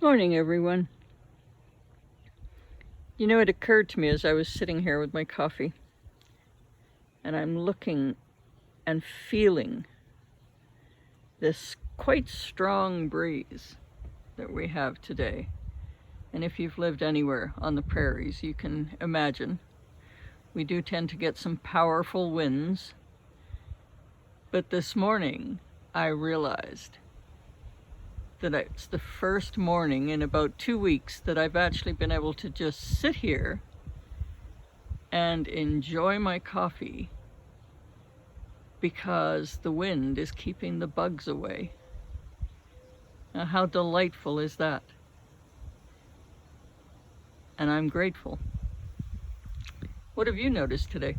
Morning, everyone. You know, it occurred to me as I was sitting here with my coffee, and I'm looking and feeling this quite strong breeze that we have today. And if you've lived anywhere on the prairies, you can imagine we do tend to get some powerful winds. But this morning, I realized that it's the first morning in about 2 weeks that I've actually been able to just sit here and enjoy my coffee because the wind is keeping the bugs away. Now, how delightful is that? And I'm grateful. What have you noticed today?